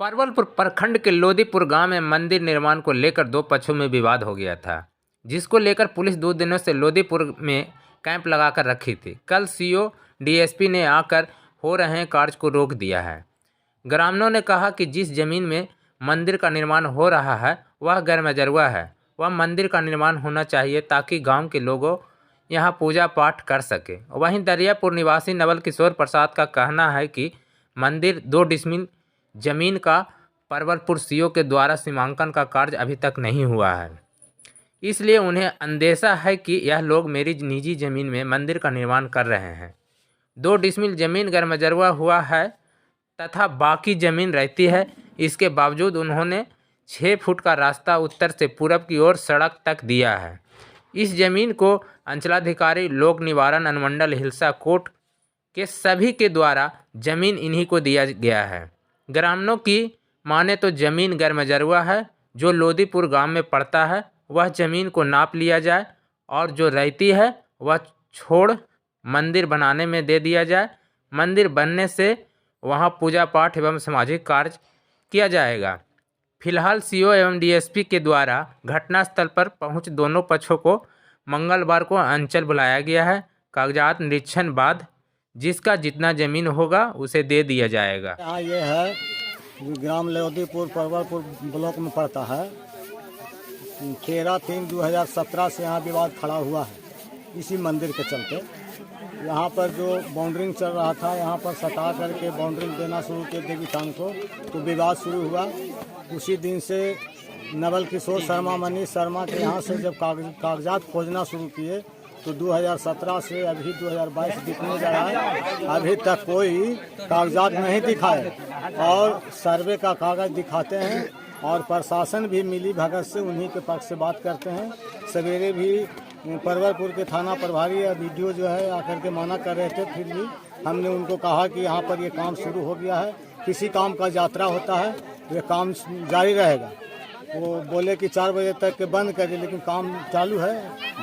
परवलपुर प्रखंड के लोदीपुर गांव में मंदिर निर्माण को लेकर दो पक्षों में विवाद हो गया था, जिसको लेकर पुलिस 2 दिनों से लोदीपुर में कैंप लगाकर रखी थी। कल सीओ डीएसपी ने आकर हो रहे कार्य को रोक दिया है। ग्रामीणों ने कहा कि जिस जमीन में मंदिर का निर्माण हो रहा है वह गैरमजरूआ है, वह मंदिर का निर्माण होना चाहिए ताकि गाँव के लोगों यहाँ पूजा पाठ कर सके। वहीं दरियापुर निवासी नवल किशोर प्रसाद का कहना है कि मंदिर 2 डिसमिल जमीन का परवलपुर सीओ के द्वारा सीमांकन का कार्य अभी तक नहीं हुआ है, इसलिए उन्हें अंदेशा है कि यह लोग मेरी निजी जमीन में मंदिर का निर्माण कर रहे हैं। 2 डिसमिल जमीन गैरमजरूआ हुआ है तथा बाकी जमीन रहती है। इसके बावजूद उन्होंने 6 फुट का रास्ता उत्तर से पूरब की ओर सड़क तक दिया है। इस जमीन को अंचलाधिकारी लोक निवारण अनुमंडल हिलसा कोट के सभी के द्वारा जमीन इन्हीं को दिया गया है। ग्रामीणों की माने तो जमीन गैरमजरूआ है। जो लोदीपुर गांव में पड़ता है वह जमीन को नाप लिया जाए और जो रहती है वह छोड़ मंदिर बनाने में दे दिया जाए। मंदिर बनने से वहां पूजा पाठ एवं सामाजिक कार्य किया जाएगा। फिलहाल सीओ एवं डीएसपी के द्वारा घटनास्थल पर पहुंच दोनों पक्षों को मंगलवार को अंचल बुलाया गया है। कागजात निरीक्षण बाद जिसका जितना जमीन होगा उसे दे दिया जाएगा। यहाँ ये है ग्राम लोदीपुर परवलपुर ब्लॉक में पड़ता है। 13/3/2017 से यहाँ विवाद खड़ा हुआ है इसी मंदिर के चलते। यहाँ पर जो बाउंड्रिंग चल रहा था, यहाँ पर सटा करके बाउंड्रिंग देना शुरू किए देवी थान को, तो विवाद शुरू हुआ। उसी दिन से नवल किशोर शर्मा, मनीष शर्मा के यहाँ से जब कागजात खोजना शुरू किए तो 2017 से अभी 2022 दिखने जा रहा है, अभी तक कोई कागजात नहीं दिखाए और सर्वे का कागज दिखाते हैं और प्रशासन भी मिली भगत से उन्हीं के पक्ष से बात करते हैं। सवेरे भी परवलपुर के थाना प्रभारी या वीडियो जो है आकर के मना कर रहे थे, फिर भी हमने उनको कहा कि यहाँ पर ये काम शुरू हो गया है, किसी काम का यात्रा होता है ये काम जारी रहेगा। वो बोले कि 4 बजे तक के बंद करिए, लेकिन काम चालू है,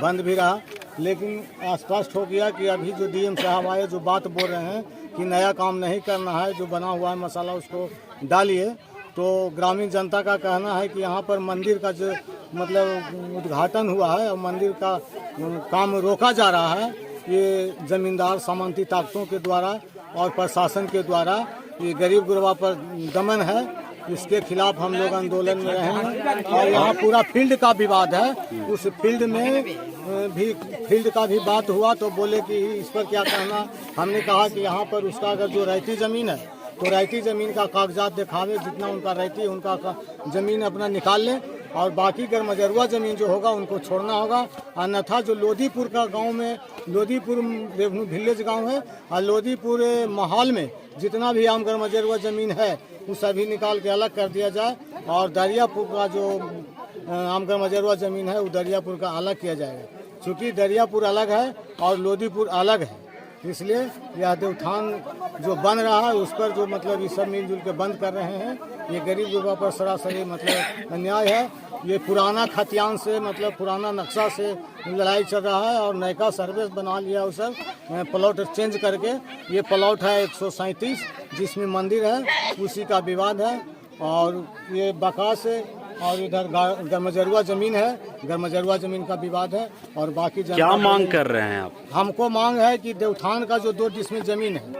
बंद भी रहा। लेकिन स्पष्ट हो गया कि अभी जो डीएम साहब आए जो बात बोल रहे हैं कि नया काम नहीं करना है, जो बना हुआ है मसाला उसको डालिए, तो ग्रामीण जनता का कहना है कि यहाँ पर मंदिर का जो मतलब उद्घाटन हुआ है और मंदिर का काम रोका जा रहा है, ये जमींदार सामंती ताकतों के द्वारा और प्रशासन के द्वारा ये गरीब गुरबा पर दमन है। इसके खिलाफ हम लोग आंदोलन में रहेंगे। और यहाँ पूरा फील्ड का विवाद है, उस फील्ड में भी फील्ड का भी बात हुआ तो बोले कि इस पर क्या कहना। हमने कहा कि यहाँ पर उसका अगर जो रहती ज़मीन है तो रहती ज़मीन का कागजात दिखावे, जितना उनका रहती है उनका ज़मीन अपना निकाल ले और बाकी गैरमजरूआ ज़मीन जो होगा उनको छोड़ना होगा। अन्यथा जो लोदीपुर का गांव में, लोदीपुर रेवन्यू विलेज गांव है और लोदीपुर माहौल में जितना भी आम गैरमजरूआ ज़मीन है वो सभी निकाल के अलग कर दिया जाए और दरियापुर का जो आम गैरमजरूआ ज़मीन है वो दरियापुर का अलग किया जाएगा। चूँकि दरियापुर अलग है और लोदीपुर अलग है, इसलिए यह देवथान जो बन रहा है उस पर जो मतलब ये सब मिलजुल के बंद कर रहे हैं, ये गरीब गुरबा पर सरासरी मतलब अन्याय है। ये पुराना खतियान से मतलब पुराना नक्शा से लड़ाई चल रहा है और नयका सर्विस बना लिया उस सब प्लॉट चेंज करके। ये प्लॉट है 137 जिसमें मंदिर है, उसी का विवाद है। और ये बका से और इधर गैरमजरूआ ज़मीन है, गैरमजरूआ ज़मीन का विवाद है। और बाकी क्या मांग कर रहे हैं आप? हमको मांग है कि देवथान का जो 2 डिसमिल ज़मीन है,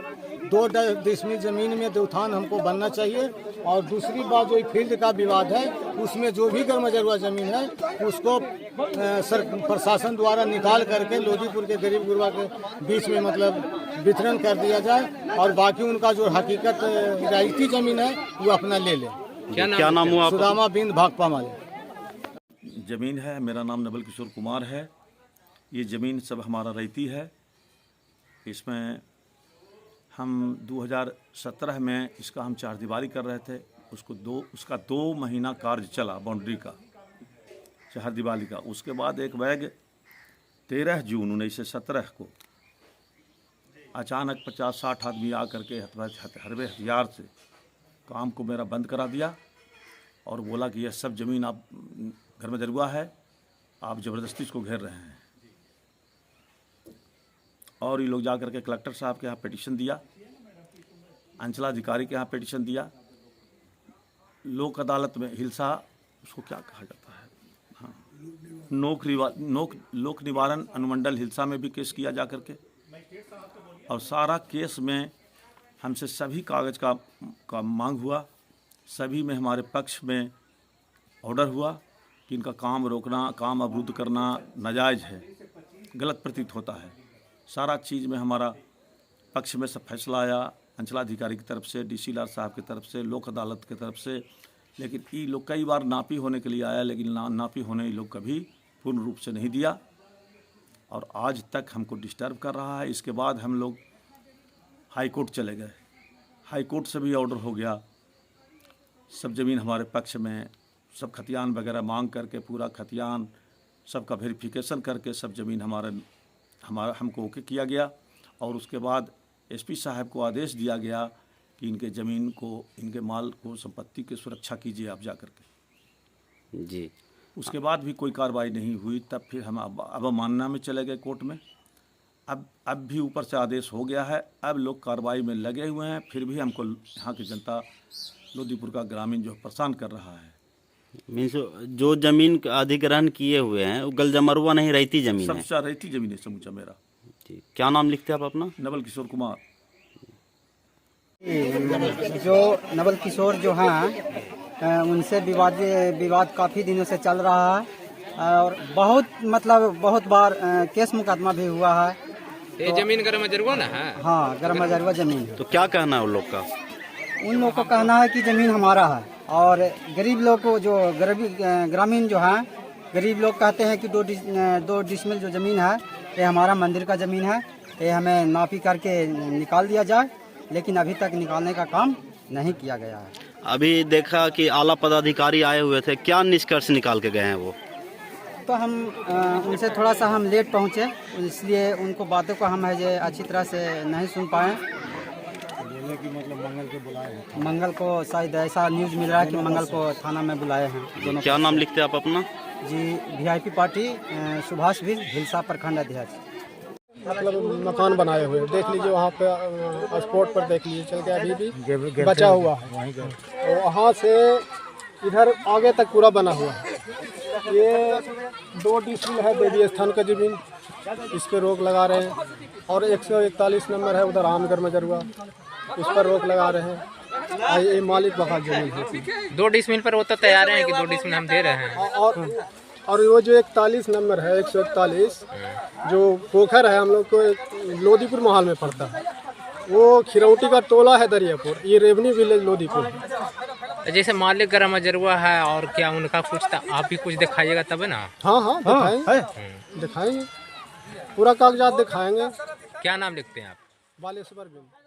2 डिसमिल ज़मीन में देवथान हमको बनना चाहिए। और दूसरी बात जो फील्ड का विवाद है उसमें जो भी गैरमजरूआ ज़मीन है उसको प्रशासन द्वारा निकाल करके लोदीपुर के गरीब गुरबा के बीच में मतलब वितरण कर दिया जाए और बाकी उनका जो हकीकत रियायती ज़मीन है वो अपना ले ले। क्या नाम हुआ? सुदामा बिंद भाकपा माले ज़मीन है। मेरा नाम नवल किशोर कुमार है। ये ज़मीन सब हमारा रहती है। इसमें हम 2017 में इसका हम चारदीवारी कर रहे थे। उसका 2 महीना कार्य चला बाउंड्री का, चारदीवारी का। उसके बाद एक बैग 13 जून 1917 को अचानक 50-60 आदमी आ करके हरबे हथियार से काम को मेरा बंद करा दिया और बोला कि यह सब ज़मीन आप गैरमजरूआ है, आप ज़बरदस्ती इसको घेर रहे हैं। और ये लोग जा करके कलेक्टर साहब के यहाँ पिटीशन दिया, अंचलाधिकारी के यहाँ पिटीशन दिया लोक अदालत में हिलसा, उसको क्या कहा जाता है, हाँ, लोक निवारण अनुमंडल हिलसा में भी केस किया जा करके, और सारा केस में हमसे सभी कागज़ का मांग हुआ। सभी में हमारे पक्ष में ऑर्डर हुआ कि इनका काम रोकना, काम अवरुद्ध करना नाजायज़ है, गलत प्रतीत होता है। सारा चीज़ में हमारा पक्ष में सब फैसला आया, अंचलाधिकारी की तरफ से, DC साहब की तरफ से, लोक अदालत की तरफ से। लेकिन ये लोग कई बार नापी होने के लिए आया, लेकिन नापी होने ये लोग कभी पूर्ण रूप से नहीं दिया, और आज तक हमको डिस्टर्ब कर रहा है। इसके बाद हम लोग हाई कोर्ट चले गए, हाई कोर्ट से भी ऑर्डर हो गया, सब ज़मीन हमारे पक्ष में, सब खतियान वगैरह मांग करके, पूरा खतियान सबका वेरिफिकेशन करके सब ज़मीन हमारा हमको ओके किया गया। और उसके बाद SP साहब को आदेश दिया गया कि इनके ज़मीन को, इनके माल को, संपत्ति की सुरक्षा कीजिए आप जा करके जी। उसके बाद भी कोई कार्रवाई नहीं हुई। तब फिर हम अवमानना में चले गए कोर्ट में। अब भी ऊपर से आदेश हो गया है, अब लोग कार्रवाई में लगे हुए हैं, फिर भी हमको यहाँ की जनता, लोदीपुर का ग्रामीण जो परेशान कर रहा है। मीन्स जो जमीन का अधिग्रहण किए हुए हैं वो गलजमरुआ नहीं, रहती जमीन है, सबसे रहती जमीन है समूचा मेरा। जी। क्या नाम लिखते हैं आप अपना? नवल किशोर कुमार। जो नवल किशोर जो हैं उनसे विवाद काफ़ी दिनों से चल रहा है, और बहुत बार केस मुकदमा भी हुआ है। ये जमीन गरम अजरवा ना है? हाँ, गरम अजरवा जमीन है। तो क्या कहना है उन लोग का? उन लोगों का कहना है कि ज़मीन हमारा है, और गरीब लोग को, जो ग्रामीण जो हैं, गरीब लोग कहते हैं कि 2 डिसमिल जो ज़मीन है ये हमारा मंदिर का ज़मीन है, ये हमें नापी करके निकाल दिया जाए, लेकिन अभी तक निकालने का काम नहीं किया गया है। अभी देखा कि आला पदाधिकारी आए हुए थे, क्या निष्कर्ष निकाल के गए हैं वो? तो हम उनसे थोड़ा सा हम लेट पहुँचे, इसलिए उनको बातों को हम है जो अच्छी तरह से नहीं सुन पाए। कि मतलब मंगल को बुलाए हैं, मंगल को शायद ऐसा न्यूज़ मिल रहा है कि मंगल को थाना में बुलाए हैं दोनों। क्या नाम लिखते हैं आप अपना? जी, VIP पार्टी सुभाष भी, हिलसा प्रखंड अध्यक्ष। मतलब मकान बनाए हुए, देख लीजिए वहाँ पे स्पॉट पर देख लीजिए, चल के अभी भी बचा हुआ है। और वहाँ से इधर आगे तक पूरा बना हुआ है। ये 2 डिसमिल है देवी स्थान का जमीन, इस पर रोक लगा रहे हैं, और 141 नंबर है उधर आमगर मजरुआ, इस पर रोक लगा रहे हैं। ये मालिक बका जमीन है। 2 डिसमिल पर वो तो तैयार हैं कि 2 डिसमिल हम दे रहे हैं। और वो जो 41 नंबर है, 141 जो पोखर है हम लोग को लोदीपुर महल में पड़ता है, वो खिरौटी का टोला है दरियापुर, ये रेवन्यू विलेज लोदीपुर है। जैसे मालिक गरम अजरवा है, और क्या उनका कुछ आप भी कुछ दिखाइएगा तब ना? हाँ दिखाएंगे, पूरा कागजात दिखाएंगे। क्या नाम लिखते हैं आप? बालेश्वर बिंद।